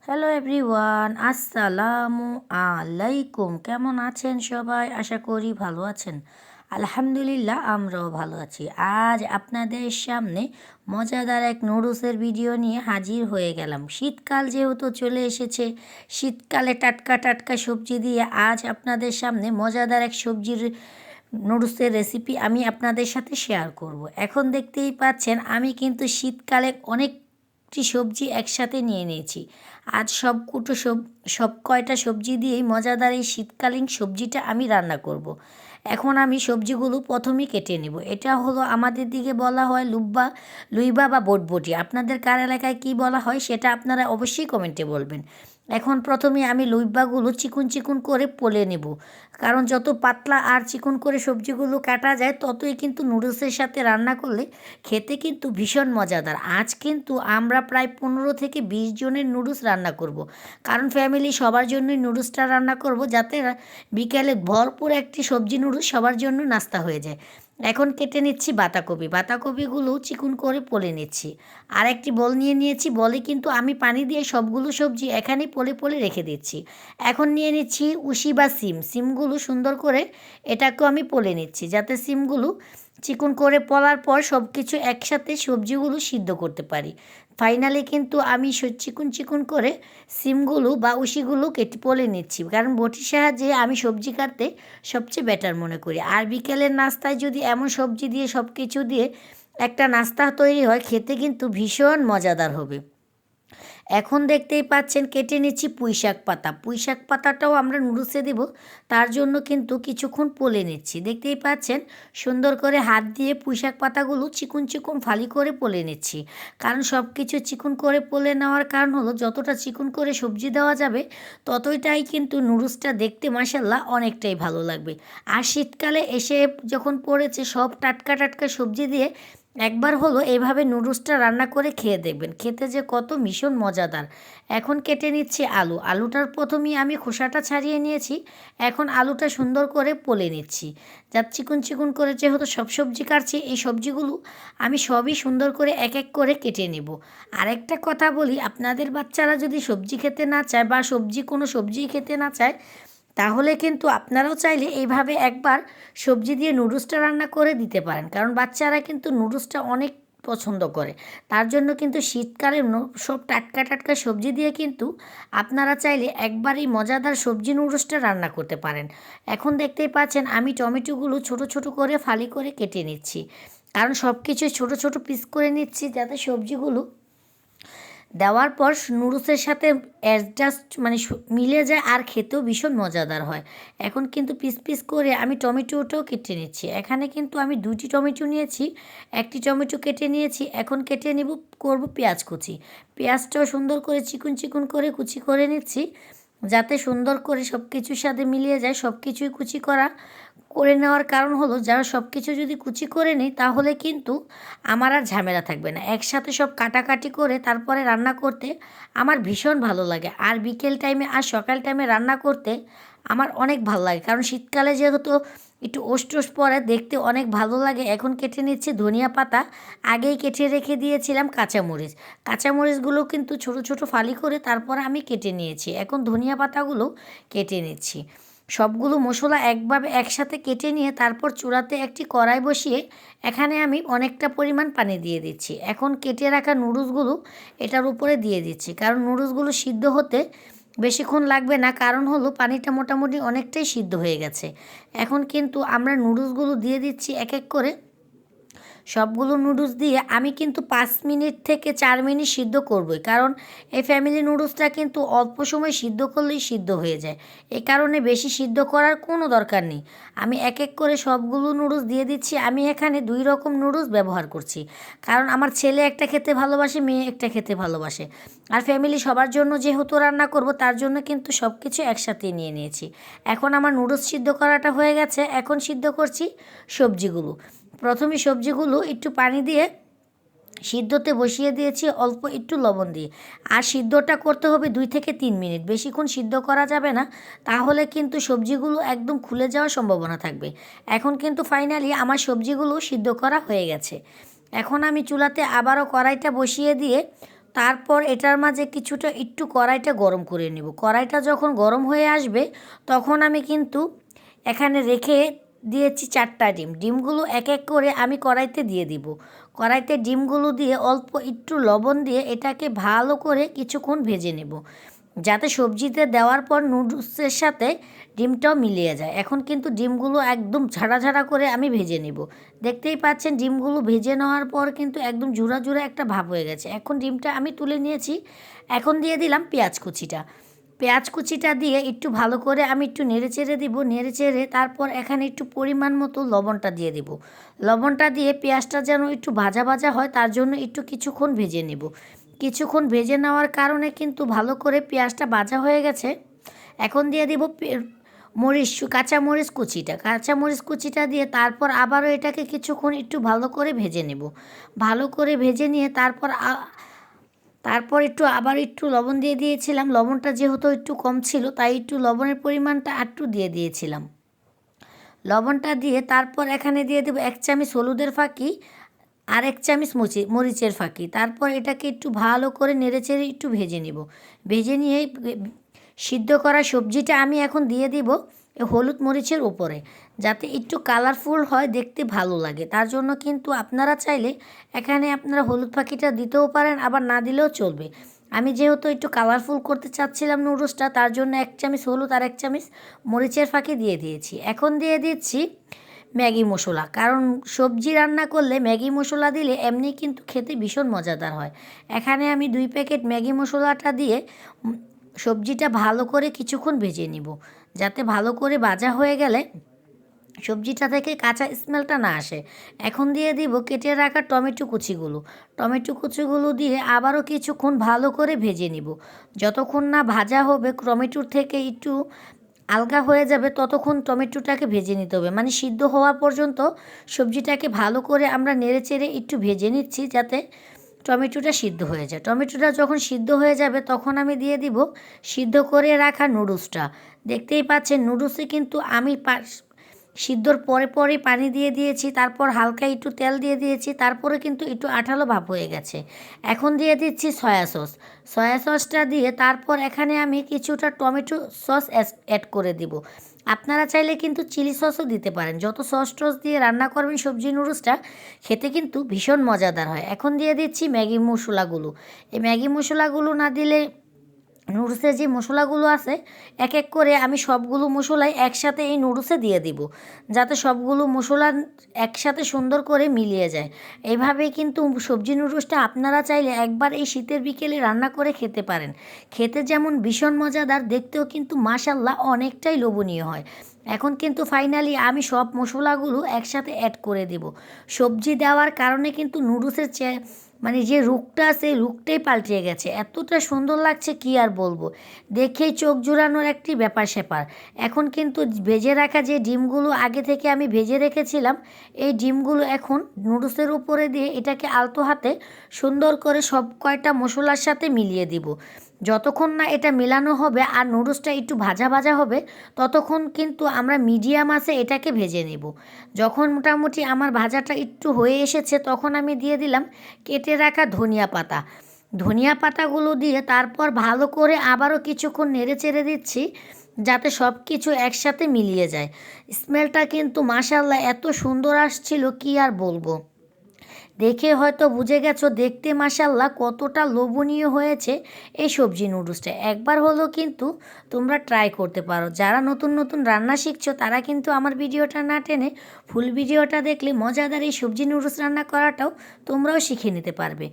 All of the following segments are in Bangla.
হ্যালো এভরিওয়ান, আসসালামু আলাইকুম। কেমন আছেন সবাই? আশা করি ভালো আছেন। আলহামদুলিল্লাহ, আমরাও ভালো আছি। আজ আপনাদের সামনে মজাদার এক নুডলসের ভিডিও নিয়ে হাজির হয়ে গেলাম। শীতকাল যেহেতু চলে এসেছে, শীতকালে টাটকা টাটকা সবজি দিয়ে আজ আপনাদের সামনে মজাদার এক সবজির নুডলসের রেসিপি আমি আপনাদের সাথে শেয়ার করব। এখন দেখতেই পাচ্ছেন আমি কিন্তু শীতকালে অনেকটি সবজি একসাথে নিয়ে নিয়েছি। আজ সব কয়টা সবজি দিয়েই মজাদার এই শীতকালীন সবজিটা আমি রান্না করব। এখন আমি সবজিগুলো প্রথমেই কেটে নেব। এটা হলো আমাদের দিকে বলা হয় লুইবা বা বটবটি। আপনাদের কার এলাকায় কী বলা হয় সেটা আপনারা অবশ্যই কমেন্টে বলবেন। এখন প্রথমে আমি লুইবাগুলো চিকুন চিকুন করে পলে নেব, কারণ যত পাতলা আর চিকন করে সবজিগুলো কাটা যায় ততই কিন্তু নুডলসের সাথে রান্না করলে খেতে কিন্তু ভীষণ মজাদার। আজ কিন্তু আমরা প্রায় 15 থেকে 20 জনের নুডলস রান্না করব, কারণ ফ্যামিলি সবার জন্যই নুডলসটা রান্না করব, যাতে বিকেলে ভরপুর একটি সবজি নুডলস সবার জন্য নাস্তা হয়ে যায়। এখন কেটে নিচ্ছি বাঁধাকপি। বাঁধাকপিগুলো চিকুন করে পলে নিচ্ছি। আর একটি বল নিয়ে নিয়েছি, বলে কিন্তু আমি পানি দিয়ে সবগুলো সবজি এখানেই পলে পলে রেখে দিচ্ছি। এখন নিয়ে নিচ্ছি উশি বা সিমগুলো সুন্দর করে এটাকেও আমি পলে নিচ্ছি, যাতে সিমগুলো চিকন করে পলার পর সব কিছু একসাথে সবজিগুলো সিদ্ধ করতে পারি। ফাইনালি কিন্তু আমি চিকন চিকন করে সিমগুলো বা উশিগুলো কেটে পলে নিচ্ছি, কারণ বটির সাহায্যে আমি সবজি কাটতে সবচেয়ে বেটার মনে করি। আর বিকেলের নাস্তায় যদি এমন সবজি দিয়ে সব কিছু দিয়ে একটা নাস্তা তৈরি হয়, খেতে কিন্তু ভীষণ মজাদার হবে। এখন দেখতেই পাচ্ছেন কেটে নিচ্ছি পুঁইশাক পাতা। পুঁইশাক পাতাটাও আমরা নুডলসে দেব, তার জন্য কিন্তু কিছুক্ষণ পলে নিচ্ছি। দেখতেই পাচ্ছেন সুন্দর করে হাত দিয়ে পুঁইশাক পাতাগুলো চিকুন চিকুন ফালি করে পলে নিচ্ছি, কারণ সব কিছু চিকুন করে পলে নেওয়ার কারণ হলো যতটা চিকুন করে সবজি দেওয়া যাবে ততটাই কিন্তু নুডলসটা দেখতে মাশাল্লাহ অনেকটাই ভালো লাগবে। আর শীতকালে এসে যখন পড়েছে, সব টাটকা টাটকা সবজি দিয়ে একবার হলো এইভাবে নুডলসটা রান্না করে খেয়ে দেখবেন, খেতে যে কত ভীষণ মজাদার। এখন কেটে নিচ্ছি আলুটার প্রথমেই আমি খোসাটা ছাড়িয়ে নিয়েছি। এখন আলুটা সুন্দর করে পলে নিচ্ছি, যা চিকুন চিকুন করে যেহেতু সব সবজি কাটছি, এই সবজিগুলো আমি সবই সুন্দর করে এক এক করে কেটে নেব। আরেকটা কথা বলি, আপনাদের বাচ্চারা যদি সবজি খেতে না চায় বা কোনো সবজি খেতে না চায়, তাহলে কিন্তু আপনারাও চাইলে এইভাবে একবার সবজি দিয়ে নুডলসটা রান্না করে দিতে পারেন, কারণ বাচ্চারা কিন্তু নুডলসটা অনেক পছন্দ করে। তার জন্য কিন্তু শীতকালে সব টাটকা টাটকা সবজি দিয়ে কিন্তু আপনারা চাইলে একবারই মজাদার সবজি নুডলসটা রান্না করতে পারেন। এখন দেখতেই পাচ্ছেন আমি টমেটোগুলো ছোট ছোট করে ফালি করে কেটে নিচ্ছি, কারণ সব কিছু ছোট ছোট পিস করে নিচ্ছি যাতে সবজিগুলো দেওয়ার পর নুডলসের সাথে অ্যাডজাস্ট মিলে যায় আর খেতেও ভীষণ মজাদার হয়। এখন কিন্তু পিস পিস করে আমি টমেটোটাও কেটে নিচ্ছি। এখানে কিন্তু আমি 2টি টমেটো নিয়েছি, একটি টমেটো কেটে নিয়েছি। এখন কেটে করব পেঁয়াজ কুচি। পেঁয়াজটাও সুন্দর করে চিকুন চিকুন করে কুচি করে নিচ্ছি, যাতে সুন্দর করে সব কিছুর সাথে মিলিয়ে যায়। সব কিছুই কুচি করে নেওয়ার কারণ হলো, যারা সব কিছু যদি কুচি করে নিই তাহলে কিন্তু আমার আর ঝামেলা থাকবে না। একসাথে সব কাটাকাটি করে তারপরে রান্না করতে আমার ভীষণ ভালো লাগে। আর বিকেল টাইমে আর সকাল টাইমে রান্না করতে আমার অনেক ভালো লাগে, কারণ শীতকালে যেহেতু একটু ওষ্ট পরে দেখতে অনেক ভালো লাগে। এখন কেটে নিচ্ছি ধনিয়া পাতা। আগেই কেটে রেখে দিয়েছিলাম কাঁচামরিচ। কাঁচামরিচগুলো কিন্তু ছোট ছোট ফালি করে তারপর আমি কেটে নিয়েছি। এখন ধনিয়া পাতাগুলো কেটে নিচ্ছি। সবগুলো মশলা একসাথে কেটে নিয়ে তারপর চূড়াতে একটি কড়াই বসিয়ে এখানে আমি অনেকটা পরিমাণ পানি দিয়ে দিচ্ছি। এখন কেটে রাখা নুডলসগুলো এটার উপরে দিয়ে দিচ্ছি, কারণ নুডলসগুলো সিদ্ধ হতে বেশিক্ষণ লাগবে না, কারণ হলো পানিটা মোটামুটি অনেকটাই সিদ্ধ হয়ে গেছে। এখন কিন্তু আমরা নুডলসগুলো দিয়ে দিচ্ছি এক এক করে। সবগুলো নুডলস দিয়ে আমি কিন্তু 5 মিনিট থেকে 4 মিনিট সিদ্ধ করবই, কারণ এই ফ্যামিলি নুডলসটা কিন্তু অল্প সময় সিদ্ধ করলেই সিদ্ধ হয়ে যায়। এ কারণে বেশি সিদ্ধ করার কোনো দরকার নেই। আমি এক এক করে সবগুলো নুডলস দিয়ে দিচ্ছি। আমি এখানে 2 রকম নুডলস ব্যবহার করছি, কারণ আমার ছেলে একটা খেতে ভালোবাসে, মেয়ে একটা খেতে ভালোবাসে। আর ফ্যামিলি সবার জন্য যেহেতু রান্না করব, তার জন্য কিন্তু সব কিছু একসাথে নিয়ে নিয়েছি। এখন আমার নুডলস সিদ্ধ করাটা হয়ে গেছে। এখন সিদ্ধ করছি সবজিগুলো। প্রথমে সবজিগুলো একটু পানি দিয়ে সিদ্ধতে বসিয়ে দিয়েছি, অল্প একটু লবণ দিয়ে। আর সিদ্ধটা করতে হবে 2 থেকে 3 মিনিট, বেশিক্ষণ সিদ্ধ করা যাবে না, তাহলে কিন্তু সবজিগুলো একদম খুলে যাওয়ার সম্ভাবনা থাকবে। এখন কিন্তু ফাইনালি আমার সবজিগুলো সিদ্ধ করা হয়ে গেছে। এখন আমি চুলাতে আবারও কড়াইটা বসিয়ে দিয়ে তারপর এটার মাঝে কিছুটা একটু কড়াইটা গরম করে নেব। কড়াইটা যখন গরম হয়ে আসবে তখন আমি কিন্তু এখানে রেখে দিয়েছি 4টা ডিম। ডিমগুলো এক এক করে আমি কড়াইতে দিয়ে দিব। কড়াইতে ডিমগুলো দিয়ে অল্প একটু লবণ দিয়ে এটাকে ভালো করে কিছুক্ষণ ভেজে নেব, যাতে সবজিতে দেওয়ার পর নুডলসের সাথে ডিমটাও মিলিয়ে যায়। এখন কিন্তু ডিমগুলো একদম ঝাড়া ঝাড়া করে আমি ভেজে নেব। দেখতেই পাচ্ছেন ডিমগুলো ভেজে নেওয়ার পর কিন্তু একদম ঝুরা ঝুরা একটা ভাব হয়ে গেছে। এখন ডিমটা আমি তুলে নিয়েছি। এখন দিয়ে দিলাম পেঁয়াজ কুচিটা। পেঁয়াজ কুচিটা দিয়ে একটু ভালো করে আমি একটু নেড়ে চেড়ে দিব। নেড়ে চেড়ে তারপর এখানে একটু পরিমাণ মতো লবণটা দিয়ে দিব। লবণটা দিয়ে পেঁয়াজটা যেন একটু ভাজা ভাজা হয় তার জন্য একটু কিছুক্ষণ ভেজে নেব। কিছুক্ষণ ভেজে নেওয়ার কারণে কিন্তু ভালো করে পেঁয়াজটা ভাজা হয়ে গেছে। এখন দিয়ে দিব কাঁচামরিচ কুচিটা। কাঁচামরিচ কুচিটা দিয়ে তারপর আবারও এটাকে কিছুক্ষণ একটু ভালো করে ভেজে নেব। ভালো করে ভেজে নিয়ে তারপর একটু আবার একটু লবণ দিয়ে দিয়েছিলাম। লবণটা যেহেতু একটু কম ছিল তাই একটু লবণের পরিমাণটা একটু দিয়ে দিয়েছিলাম। লবণটা দিয়ে তারপর এখানে দিয়ে দেবো 1 চামচ হলুদের ফাঁকি আর 1 চামচ মরিচের ফাঁকি। তারপর এটাকে একটু ভালো করে নেড়েচেড়ে একটু ভেজে নেব। ভেজে নিয়ে সিদ্ধ করা সবজিটা আমি এখন দিয়ে দিব হলুদ মরিচের উপরে, যাতে একটু কালারফুল হয়, দেখতে ভালো লাগে। তার জন্য কিন্তু আপনারা চাইলে এখানে আপনারা হলুদ ফাঁকিটা দিতেও পারেন, আবার না দিলেও চলবে। আমি যেহেতু একটু কালারফুল করতে চাচ্ছিলাম নুডলসটা, তার জন্য 1 চামচ হলুদ আর 1 চামচ মরিচের ফাঁকি দিয়ে দিয়েছি। এখন দিয়ে দিচ্ছি ম্যাগি মশলা, কারণ সবজি রান্না করলে ম্যাগি মশলা দিলে এমনি কিন্তু খেতে ভীষণ মজাদার হয়। এখানে আমি 2 প্যাকেট ম্যাগি মশলাটা দিয়ে সবজিটা ভালো করে কিছুক্ষণ ভেজে নিব, যাতে ভালো করে ভাজা হয়ে গেলে সবজিটা থেকে কাঁচা স্মেলটা না আসে। এখন দিয়ে দিব কেটে রাখা টমেটো কুচিগুলো। টমেটো কুচিগুলো দিয়ে আবারও কিছুক্ষণ ভালো করে ভেজে নিব। যতক্ষণ না ভাজা হবে, টমেটোর থেকে একটু আলগা হয়ে যাবে, ততক্ষণ টমেটোটাকে ভেজে নিতে হবে। মানে সিদ্ধ হওয়া পর্যন্ত সবজিটাকে ভালো করে আমরা নেড়েচেড়ে একটু ভেজে নিচ্ছি, যাতে টমেটোটা সিদ্ধ হয়ে যায়। টমেটোটা যখন সিদ্ধ হয়ে যাবে তখন আমি দিয়ে দিব সিদ্ধ করে রাখা নুডলসটা। দেখতেই পাচ্ছেন নুডলসে কিন্তু আমি সিদ্ধর পরে পরে পানি দিয়ে দিয়েছি, তারপর হালকা একটু তেল দিয়ে দিয়েছি, তারপরে কিন্তু একটু আঠালো ভাব হয়ে গেছে। এখন দিয়ে দিচ্ছি সয়া সস। সয়া সসটা দিয়ে তারপর এখানে আমি কিছুটা টমেটো সস অ্যাড করে দিব। আপনারা চাইলে কিন্তু চিলি সসও দিতে পারেন। যত সস টস দিয়ে রান্না করবেন সবজি নুডলসটা খেতে কিন্তু ভীষণ মজাদার হয়। এখন দিয়ে দিচ্ছি ম্যাগি মশলাগুলো। এই ম্যাগি মশলাগুলো না দিলে নুডলসের যে মশলাগুলো আছে এক এক করে আমি সবগুলো মশলাই একসাথে এই নুডলসে দিয়ে দিব, যাতে সবগুলো মশলা একসাথে সুন্দর করে মিলিয়ে যায়। এইভাবেই কিন্তু সবজি নুডলসটা আপনারা চাইলে একবার এই শীতের বিকেলে রান্না করে খেতে পারেন। খেতে যেমন ভীষণ মজাদার, দেখতেও কিন্তু মাশাআল্লাহ অনেকটাই লোভনীয় হয়। এখন কিন্তু ফাইনালি আমি সব মশলাগুলো একসাথে অ্যাড করে দেব। সবজি দেওয়ার কারণে কিন্তু নুডলসের মানে যে রূপটা আছে রূপটাই পাল্টে গেছে, এতটা সুন্দর লাগছে কি আর বলবো, দেখেই চোখ জুড়ানোর একটি ব্যাপার স্যাপার। এখন কিন্তু ভেজে রাখা যে ডিমগুলো আগে থেকে আমি ভেজে রেখেছিলাম, এই ডিমগুলো এখন নুডলসের উপরে দিয়ে এটাকে আলতো হাতে সুন্দর করে সব কয়টা মশলার সাথে মিলিয়ে দিব। যতক্ষণ না এটা মেলানো হবে আর নুডলসটা একটু ভাজা ভাজা হবে, ততক্ষণ কিন্তু আমরা মিডিয়াম আঁচে এটাকে ভেজে নেব। যখন মোটামুটি আমার ভাজাটা একটু হয়ে এসেছে তখন আমি দিয়ে দিলাম কেটে রাখা ধনিয়া পাতা। ধনিয়া পাতাগুলো দিয়ে তারপর ভালো করে আবারও কিছুক্ষণ নেড়ে চেড়ে দিচ্ছি, যাতে সব কিছু একসাথে মিলিয়ে যায়। স্মেলটা কিন্তু মাশাআল্লাহ এত সুন্দর আসছিল কি আর বলবো। দেখে হয়তো বুঝে গেছো দেখতে মাশাআল্লাহ কতটা লোভনীয় হয়েছে এই সবজি নুডলসটা। একবার হলেও কিন্তু তোমরা ট্রাই করতে পারো। যারা নতুন নতুন রান্না শিখছো তারা কিন্তু আমার ভিডিওটা না টেনে ফুল ভিডিওটা দেখলে মজাদার এই সবজি নুডলস রান্না করাটাও তোমরাও শিখে নিতে পারবে।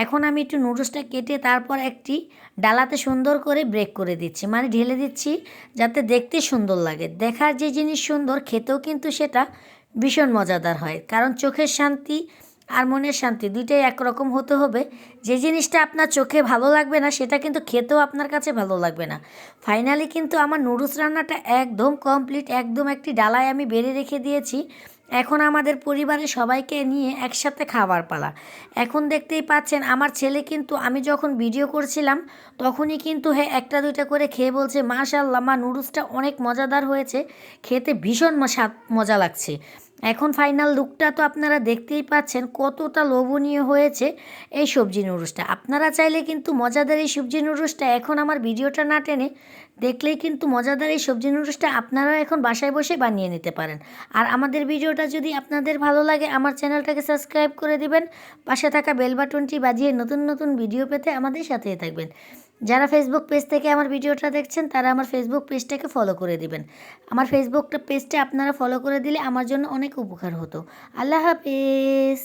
এখন আমি একটু নুডলসটা কেটে তারপর একটি ডালাতে সুন্দর করে ব্রেক করে দিচ্ছি, মানে ঢেলে দিচ্ছি, যাতে দেখতে সুন্দর লাগে। দেখার যে জিনিস সুন্দর, খেতেও কিন্তু সেটা ভীষণ মজাদার হয়। কারণ চোখের শান্তি আর মনের শান্তি দুইটাই একরকম হতে হবে। যে জিনিসটা আপনার চোখে ভালো লাগবে না সেটা কিন্তু খেতেও আপনার কাছে ভালো লাগবে না। ফাইনালি কিন্তু আমার নুডলস রান্নাটা একদম কমপ্লিট। একদম একটি ডালায় আমি বেড়ে রেখে দিয়েছি। এখন আমাদের পরিবারের সবাইকে নিয়ে একসাথে খাবার পালা। এখন দেখতেই পাচ্ছেন আমার ছেলে কিন্তু আমি যখন ভিডিও করছিলাম তখনই কিন্তু একটা দুইটা করে খেয়ে বলছে, মাশাআল্লাহ মা নুডলসটা অনেক মজাদার হয়েছে, খেতে ভীষণ মজা লাগছে। এখন ফাইনাল লুকটা তো আপনারা দেখতেই পাচ্ছেন কতটা লোভনীয় হয়েছে এই সবজি নুডলসটা। আপনারা চাইলে কিন্তু মজাদার এই সবজি নুডলসটা এখন আমার ভিডিওটা না টেনে দেখলেই কিন্তু মজাদার এই সবজি নুডলসটা আপনারাও এখন বাসায় বসে বানিয়ে নিতে পারেন। আর আমাদের ভিডিওটা যদি আপনাদের ভালো লাগে আমার চ্যানেলটাকে সাবস্ক্রাইব করে দিবেন, পাশে থাকা বেল বাটনটি বাজিয়ে নতুন নতুন ভিডিও পেতে আমাদের সাথেই থাকবেন। যারা ফেসবুক পেজ থেকে আমার ভিডিওটা দেখছেন তারা আমার ফেসবুক পেজটাকে ফলো করে দিবেন। আমার ফেসবুক পেজটা আপনারা ফলো করে দিলে আমার জন্য অনেক উপকার হতো। আল্লাহ হাফেজ।